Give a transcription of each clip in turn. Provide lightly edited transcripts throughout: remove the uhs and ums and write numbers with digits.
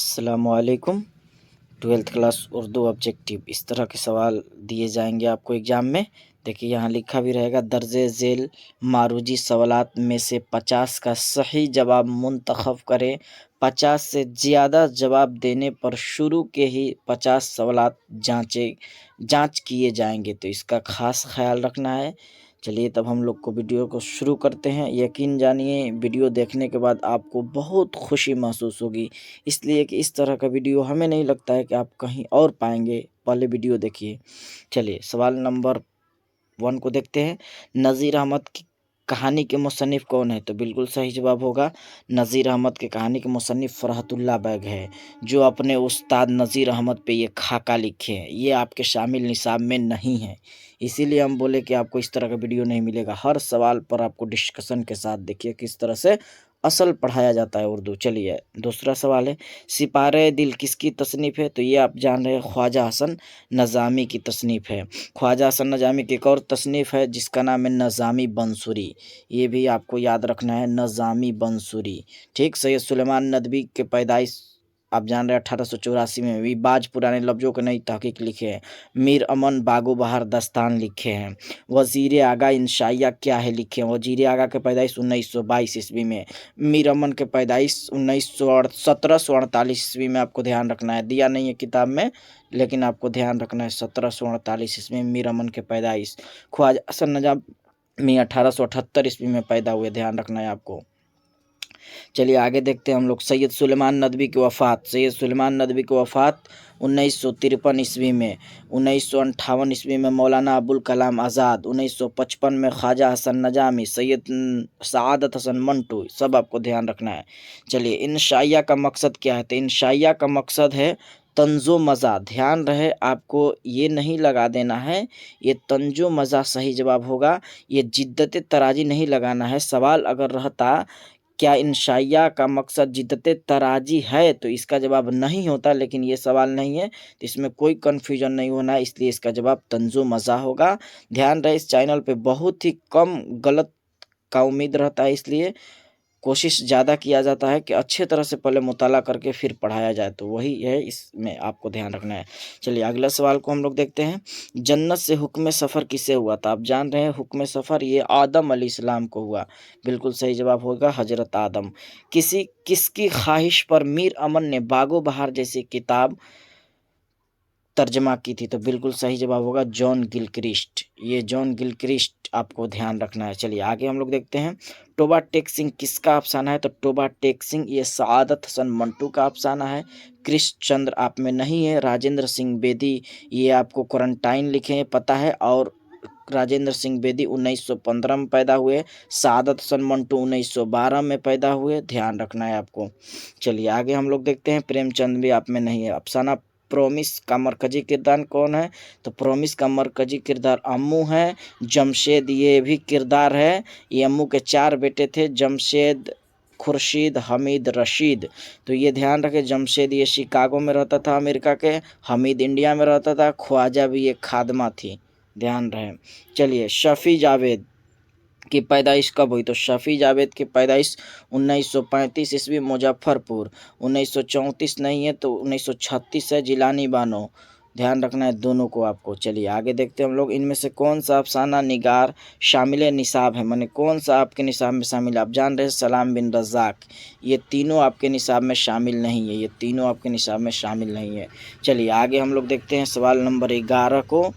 अस्सलाम वालेकुम। 12th class Urdu objective इस तरह के सवाल दिए जाएंगे आपको एग्ज़ाम में। देखिए यहाँ लिखा भी रहेगा, दर्जे झेल मारूजी सवालात में से 50 का सही जवाब मुंतखब करें। 50 से ज़्यादा जवाब देने पर शुरू के ही 50 सवालात जांच किए जाएंगे, तो इसका ख़ास ख्याल रखना है। चलिए तब हम लोग को वीडियो को शुरू करते हैं। यकीन जानिए वीडियो देखने के बाद आपको बहुत खुशी महसूस होगी, इसलिए कि इस तरह का वीडियो हमें नहीं लगता है कि आप कहीं और पाएंगे। पहले वीडियो देखिए। चलिए सवाल नंबर 1 को देखते हैं। नज़ीर अहमद की कहानी के मुसन्निफ़ कौन है? तो बिल्कुल सही जवाब होगा नज़ीर अहमद की कहानी के मुसन्निफ़ फ़रहतुल्लाह बैग है, जो अपने उस्ताद नज़ीर अहमद पे ये खाका लिखे हैं। ये आपके शामिल निसाब में नहीं है, इसीलिए हम बोले कि आपको इस तरह का वीडियो नहीं मिलेगा। हर सवाल पर आपको डिस्कशन के साथ देखिए किस तरह से असल पढ़ाया जाता है उर्दू। चलिए दूसरा सवाल है, सिपारे दिल किसकी तसनीफ़ है? तो ये आप जान रहे हैं ख्वाजा हसन नज़ामी की तसनीफ़ है। ख्वाजा हसन नज़ामी की एक और तसनीफ़ है जिसका नाम है नज़ामी बंसुरी। ये भी आपको याद रखना है, नज़ामी बंसुरी। ठीक। सैयद सुलेमान नदवी के पैदाइश आप जान रहे हैं 1884 में। भी बाज पुराने लफ्ज़ों के नई तहकीक लिखे हैं। मीर अमन बागो बहार दस्तान लिखे हैं। वज़ीर आगा इंशाइया क्या है लिखे हैं। वज़ीर आगा के पैदाइश 1922 ईस्वी में। मीर अमन के पैदाइश 1748 ईस्वी में। आपको ध्यान रखना है, दिया नहीं है किताब में, लेकिन आपको ध्यान रखना है 1748 ईस्वी में मीर अमन के पैदाइश। ख्वाजा हसन नज़ामी 1878 ईस्वी में पैदा हुए, ध्यान रखना है आपको। चलिए आगे देखते हैं हम लोग। सैयद सुलेमान नदवी की वफ़ात। सैयद सुलेमान नदवी की वफ़ात 1953 ईस्वी में। 1958 ईस्वी में मौलाना अबुल कलाम आज़ाद। 1955 में ख्वाजा हसन नज़ामी, सैयद सआदत हसन मंटू, सब आपको ध्यान रखना है। चलिए इंशाइया का मकसद क्या है? तो इंशाइया का मकसद है तंजो मज़ा। ध्यान रहे आपको ये नहीं लगा देना है, ये तंजो मज़ा सही जवाब होगा। ये जिद्दत तराजी नहीं लगाना है। सवाल अगर रहता क्या इंशाइया का मकसद जिद्दत तराजी है, तो इसका जवाब नहीं होता, लेकिन ये सवाल नहीं है तो इसमें कोई कन्फ्यूजन नहीं होना है, इसलिए इसका जवाब तंजो मज़ा होगा। ध्यान रहे इस चैनल पे बहुत ही कम गलत का उम्मीद रहता है, इसलिए कोशिश ज़्यादा किया जाता है कि अच्छे तरह से पहले मुताला करके फिर पढ़ाया जाए, तो वही है, इसमें आपको ध्यान रखना है। चलिए अगला सवाल को हम लोग देखते हैं। जन्नत से हुक्म सफ़र किसे हुआ था? आप जान रहे हैं हुक्म सफ़र ये आदम अलैहिस्सलाम को हुआ। बिल्कुल सही जवाब होगा हज़रत आदम। किसकी ख्वाहिश पर मीर अमन ने बागो बहार जैसी किताब तर्जमा की थी? तो बिल्कुल सही जवाब होगा जॉन गिलक्रिस्ट। ये जॉन गिलक्रिस्ट आपको ध्यान रखना है। चलिए आगे हम लोग देखते हैं। टोबा टेक सिंह किसका अफसाना है? तो टोबा टेक सिंह ये सआदत हसन मंटू का अफसाना है। कृष्ण चंद्र आप में नहीं है। राजेंद्र सिंह बेदी ये आपको क्वारंटाइन लिखे हैं पता है, और राजेंद्र सिंह बेदी 1915 में पैदा हुए। सआदत हसन मंटू 1912 में पैदा हुए, ध्यान रखना है आपको। चलिए आगे हम लोग देखते हैं। प्रेमचंद भी आप में नहीं है। अफसाना प्रोमिस का मरकजी किरदार कौन है? तो प्रोमिस का मरकजी किरदार अम्मू है। जमशेद ये भी किरदार है। ये अम्मू के 4 बेटे थे, जमशेद, खुर्शीद, हमीद, रशीद। तो ये ध्यान रखें, जमशेद ये शिकागो में रहता था अमेरिका के, हमीद इंडिया में रहता था, ख्वाजा भी ये खादमा थी, ध्यान रहे। चलिए शफ़ी जावेद की पैदाइश कब हुई? तो शफ़ी जावेद की पैदाइश 1935 ईस्वी मुजफ्फरपुर। 1934 नहीं है तो 1936 है, जिलानी बानो, ध्यान रखना है दोनों को आपको। चलिए आगे देखते हैं हम लोग। इनमें से कौन सा अफसाना निगार शामिल निसाब है? माने कौन सा आपके निसाब में शामिल है? आप जान रहे हैं सलाम बिन रज़ाक, ये तीनों आपके निसाब में शामिल नहीं है, ये तीनों आपके निसाब में शामिल नहीं है। चलिए आगे हम लोग देखते हैं सवाल नंबर 11 को।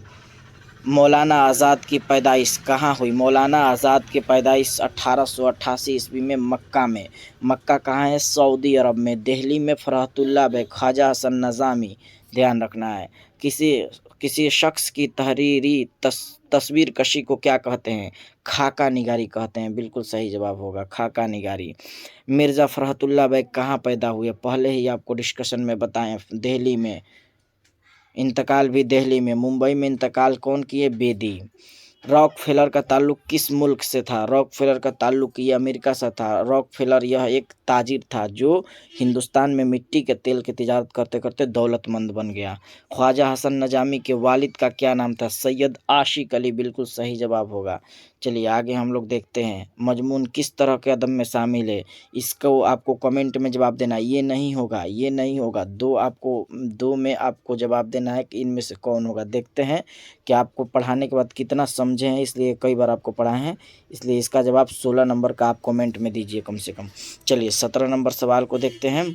मौलाना आज़ाद की पैदाइश कहाँ हुई? मौलाना आज़ाद की पैदाइश 1888 ईस्वी में मक्का में। मक्का कहाँ है? सऊदी अरब में। दिल्ली में फ़रहतुल्लाह बैग, ख्वाजा हसन नज़ामी, ध्यान रखना है। किसी शख्स की तहरीरी तस्वीर कशी को क्या कहते हैं? खाका निगारी कहते हैं, बिल्कुल सही जवाब होगा खाका निगारी। मिर्ज़ा फ़रहतुल्लाह बैग कहाँ पैदा हुए? पहले ही आपको डिस्कशन में बताएं, दिल्ली में। इंतकाल भी दिल्ली में। मुंबई में इंतकाल कौन किए? बेदी। रॉकफेलर का ताल्लुक किस मुल्क से था? रॉकफेलर का ताल्लुक ये अमेरिका से था। रॉकफेलर यह एक ताजिर था जो हिंदुस्तान में मिट्टी के तेल की तिजारत करते करते दौलतमंद बन गया। ख्वाजा हसन नजामी के वालिद का क्या नाम था? सैयद आशिक अली बिल्कुल सही जवाब होगा। चलिए आगे हम लोग देखते हैं, मजमून किस तरह के अदब में शामिल है? इसको आपको कमेंट में जवाब देना। ये नहीं होगा, ये नहीं होगा। दो में आपको जवाब देना है कि इनमें से कौन होगा। देखते हैं कि आपको पढ़ाने के बाद कितना समझे हैं, इसलिए कई बार आपको पढ़ाए हैं, इसलिए इसका जवाब 16 नंबर का आप कमेंट में दीजिए कम से कम। चलिए 17 नंबर सवाल को देखते हैं।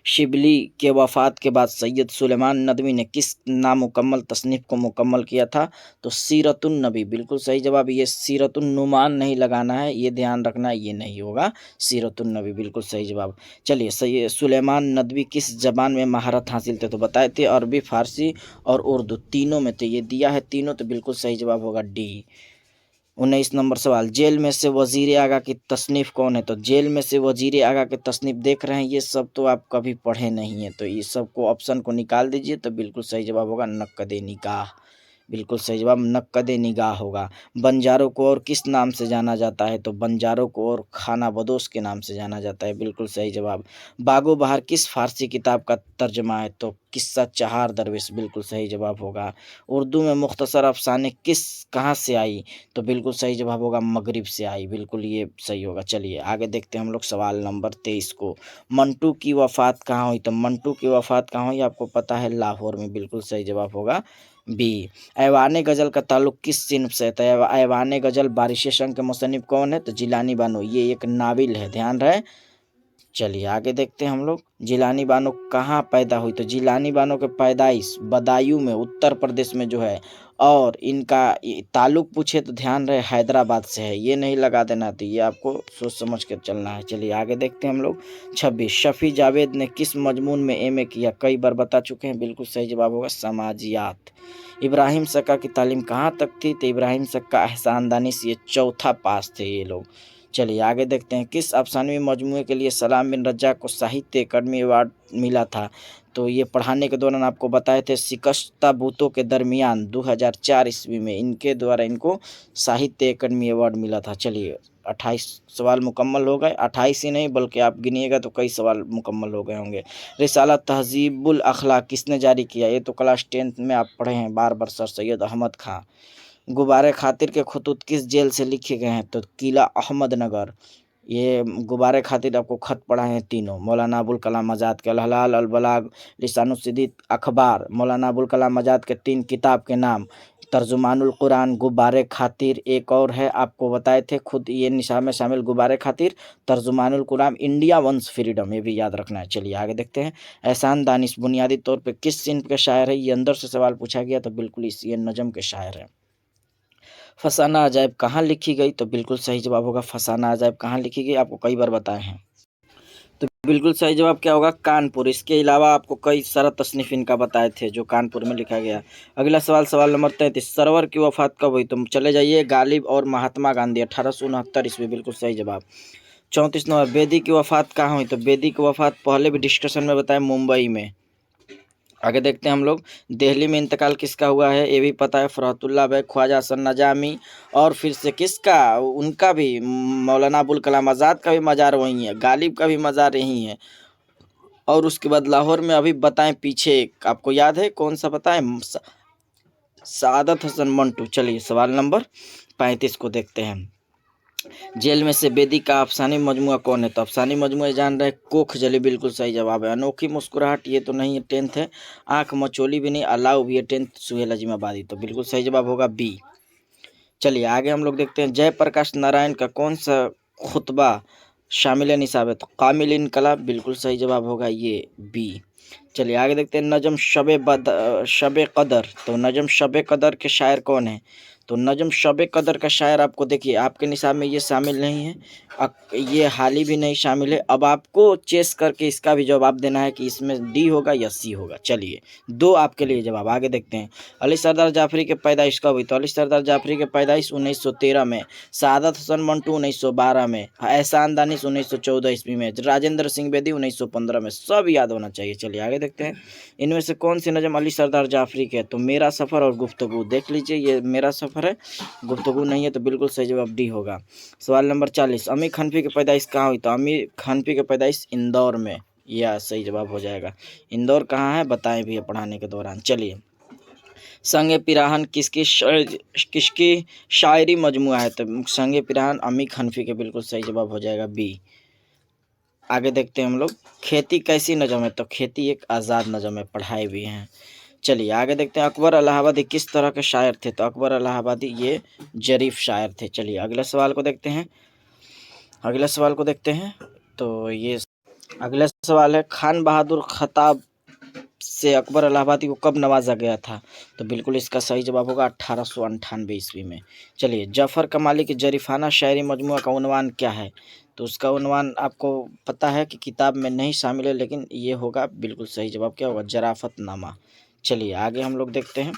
शिबली के वफ़ात के बाद सैयद सुलेमान नदवी ने किस नामुकम्मल तसनीफ़ को मुकम्मल किया था? तो सीरतुन नबी बिल्कुल सही जवाब। ये सीरतुन नुमान नहीं लगाना है, ये ध्यान रखना, ये नहीं होगा। सीरतुन नबी बिल्कुल सही जवाब। चलिए सैयद सुलेमान नदवी किस ज़बान में महारत हासिल थे? तो बताए थे अरबी, फ़ारसी और उर्दू, तीनों में थे। ये दिया है तीनों, तो बिल्कुल सही जवाब होगा डी। 19 नंबर सवाल, जेल में से वज़ीर आगा की तसनीफ़ कौन है? तो जेल में से वज़ीर आगा की तसनीफ़ देख रहे हैं, ये सब तो आप कभी पढ़े नहीं हैं, तो ये सब को ऑप्शन को निकाल दीजिए, तो बिल्कुल सही जवाब होगा नक्क़द निगाह। बिल्कुल सही जवाब नक्क़द निगाह होगा। बंजारों को और किस नाम से जाना जाता है? तो बंजारों को और खाना बदोश के नाम से जाना जाता है। बिल्कुल सही जवाब। बागो बहार किस फ़ारसी किताब का तर्जमा है? तो किस्सा चहार दरवेश बिल्कुल सही जवाब होगा। उर्दू में मुख्तसर अफ़साने कहाँ से आई? तो बिल्कुल सही जवाब होगा मगरिब से आई। बिल्कुल ये सही होगा। चलिए आगे देखते हैं हम लोग सवाल नंबर 23 को। मंटू की वफ़ात कहाँ हुई? तो मंटू की वफ़ात कहाँ हुई आपको पता है? लाहौर में। बिल्कुल सही जवाब होगा बी। ऐवान गज़ल का ताल्लुक किस सिन्फ से है? तो ऐवान गज़ल बारिश शंख के मुसन्निफ़ कौन है? तो जिलानी बानो, ये एक नाविल है, ध्यान रहे। चलिए आगे देखते हैं हम लोग, जिलानी बानो कहाँ पैदा हुई? तो जिलानी बानो के पैदाइश बदायूं में, उत्तर प्रदेश में जो है, और इनका ताल्लुक पूछे तो ध्यान रहे हैदराबाद से है, ये नहीं लगा देना, तो ये आपको सोच समझ कर चलना है। चलिए आगे देखते हैं हम लोग। 26, शफ़ी जावेद ने किस मजमून में एमए किया? कई बार बता चुके हैं, बिल्कुल सही जवाब होगा समाजियात। इब्राहिम सक्का की तालीम कहाँ तक थी? तो इब्राहिम सक्का एहसान दानिश, ये चौथा पास थे ये लोग। चलिए आगे देखते हैं, किस अफसानवी मजमूए के लिए सलाम बिन रज्जाक को साहित्य अकादमी अवार्ड मिला था? तो ये पढ़ाने के दौरान आपको बताए थे, शिकस्ता बूतों के दरमियान 2004 ईस्वी में इनके द्वारा इनको साहित्य अकादमी अवार्ड मिला था। चलिए 28 सवाल मुकम्मल हो गए, 28 ही नहीं बल्कि आप गिनिएगा तो कई सवाल मुकम्मल हो गए होंगे। रिसाला तहजीबुल अखलाक किसने जारी किया? ये तो क्लास 10th में आप पढ़े हैं, बार बार सर सैयद अहमद खां। गुब्बारे खातिर के खतूत किस जेल से लिखे गए हैं? तो किला अहमदनगर। ये गुब्बारे खातिर आपको खत पढ़ाए हैं तीनों, मौलाना अबुल कलाम आज़ाद के, अल हलाल अल बलाग, लिसानुस्सिदीक़ अखबार। मौलाना अबुल कलाम आज़ाद के 3 किताब के नाम, तर्जुमानुल कुरान, गुब्बारे खातिर, एक और है आपको बताए थे खुद ये निशा में शामिल, गुब्बारे खातिर, Tarjumanul Quran, India once freedom, ये भी याद रखना है। चलिए आगे देखते हैं, एहसान दानिश बुनियादी तौर पर किस सिन्फ के शायर है? ये अंदर से सवाल पूछा गया, तो बिल्कुल ये नज़म के शायर है। फसाना अजायब कहाँ लिखी गई? तो बिल्कुल सही जवाब होगा फसाना अजायब कहाँ लिखी गई, आपको कई बार बताए हैं। तो बिल्कुल सही जवाब क्या होगा? कानपुर। इसके अलावा आपको कई सारा तसनीफ़ इनका बताए थे जो कानपुर में लिखा गया। अगला सवाल नंबर 33, सरवर की वफ़ात कब हुई? तो चले जाइए, गालिब और महात्मा गांधी 1869 ईस्वी, बिल्कुल सही जवाब। 34 नंबर, बेदी की वफ़ात कहाँ हुई? तो बेदी की वफ़ात पहले भी डिस्कशन में बताया, मुंबई में। आगे देखते हैं हम लोग, दिल्ली में इंतकाल किसका हुआ है? ये भी पता है, फ़रहतुल्लाह बैग, ख्वाजा हसन नजामी, और फिर से किसका? उनका भी, मौलाना अबुल कलाम आज़ाद का भी मज़ार वहीं है, गालिब का भी मज़ार यहीं है। और उसके बाद लाहौर में अभी बताएं पीछे, आपको याद है कौन सा बताएं? सादत हसन मंटू। चलिए सवाल नंबर 35 को देखते हैं, जेल में से बेदी का अफसानी मजमुआ कौन है? तो अफसानी मजमुआ जान रहे, कोख जली, बिल्कुल सही जवाब है। अनोखी मुस्कुराहट, ये तो नहीं है, 10th है। आंख मचोली भी नहीं, अलाउ भी है, 10th, सुहेल अजीमाबादी, तो बिल्कुल सही जवाब होगा बी। चलिए आगे हम लोग देखते हैं, जयप्रकाश नारायण का कौन सा खुतबा शामिल निसाब है? तो कामिल इनकलाब, बिल्कुल सही जवाब होगा ये बी। चलिए आगे देखते हैं, नजम शब कदर, तो नजम शब कदर के शायर कौन है? तो नजम शब कदर का शायर आपको देखिए, आपके निसाब में ये शामिल नहीं है, ये हाल ही भी नहीं शामिल है। अब आपको चेस करके इसका भी जवाब देना है कि इसमें डी होगा या सी होगा। चलिए 2 आपके लिए जवाब। आगे देखते हैं, अली सरदार जाफरी के पैदाइश कब हुई? तो अली सरदार जाफरी के पैदाइश 1913 में, सादत हसन मंटू 1912 में, एहसान दानिश 1914 ईस्वी में, राजेंद्र सिंह बेदी 1915 में। सब याद होना चाहिए। चलिए आगे देखते हैं, इनमें से कौन सी नज़म अली सरदार जाफरी के है? तो मेरा सफ़र और गुफ्तगू। देख लीजिए, ये मेरा सफ़र है, गुफ्तगू नहीं है, तो बिल्कुल सही जवाब डी होगा। सवाल नंबर 40, अमीर हनफी की पैदाइश कहाँ हुई? तो अमीर हनफी की पैदाइश इंदौर में, यह सही जवाब हो जाएगा। इंदौर कहाँ है बताएं भी पढ़ाने के दौरान। चलिए, संग पिराहन किसकी शायरी मजमुआ है? तो संग पिराहन अमीर हनफी के, बिल्कुल सही जवाब हो जाएगा बी। आगे देखते हैं हम लोग, खेती कैसी नज़म है? तो खेती एक आज़ाद नज़म है, पढ़ाए भी हैं। चलिए आगे देखते हैं, अकबर इलाहाबादी किस तरह के शायर थे? तो अकबर इलाहाबादी ये जरीफ शायर थे। चलिए अगले सवाल को देखते हैं, तो ये अगला सवाल है, खान बहादुर खताब से अकबर इलाहाबादी को कब नवाजा गया था? तो बिल्कुल इसका सही जवाब होगा 1898 ईस्वी में। चलिए, जफ़र कमाली की जरीफाना शायरी मजमुआ का उन्वान क्या है? तो उसका उन्वान आपको पता है कि किताब में नहीं शामिल है, लेकिन ये होगा बिल्कुल सही जवाब, क्या होगा? जराफतनामा। चलिए आगे हम लोग देखते हैं,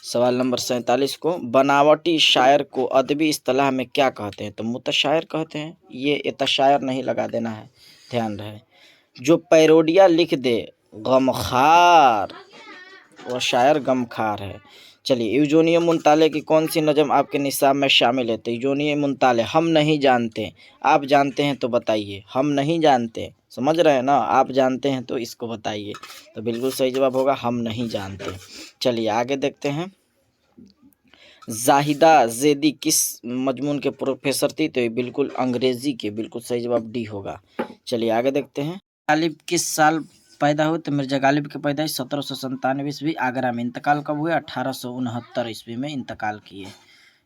सवाल नंबर 47 को, बनावटी शायर को अदबी इस्तिलाह में क्या कहते हैं? तो मुतशायर कहते हैं। ये इतशायर नहीं लगा देना है, ध्यान रहे। जो पैरोडिया लिख दे गमखार, वह शायर गमखार है। चलिए, यूजोनिय मुंताले की कौन सी नज़म आपके निसाब में शामिल है? तो यूजोनिय मुंताले, हम नहीं जानते, आप जानते हैं तो बताइए। हम नहीं जानते, समझ रहे हैं ना, आप जानते हैं तो इसको बताइए। तो बिल्कुल सही जवाब होगा हम नहीं जानते। चलिए आगे देखते हैं, जाहिदा ज़ैदी किस मजमून के प्रोफेसर थी? तो ये बिल्कुल अंग्रेज़ी के, बिल्कुल सही जवाब डी होगा। चलिए आगे देखते हैं, गालिब किस साल पैदा हुए? तो मिर्जा गालिब की पैदाइश 1797 ईस्वी आगरा में। इंतकाल कब हुए? 1869 ईस्वी में इंतकाल किए।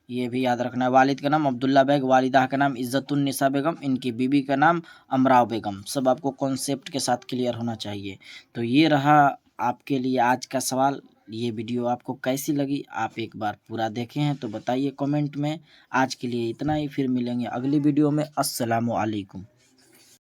ये भी याद रखना है। वालिद का नाम अब्दुल्ला बेग, वालिदा का नाम इज़्ज़तुन्निसा बेगम, इनकी बीबी का नाम अमराव बेगम। सब आपको कॉन्सेप्ट के साथ क्लियर होना चाहिए। तो ये रहा आपके लिए आज का सवाल। ये वीडियो आपको कैसी लगी, आप एक बार पूरा देखे हैं तो बताइए कमेंट में। आज के लिए इतना ही, फिर मिलेंगे अगली वीडियो में। अस्सलामु अलैकुम।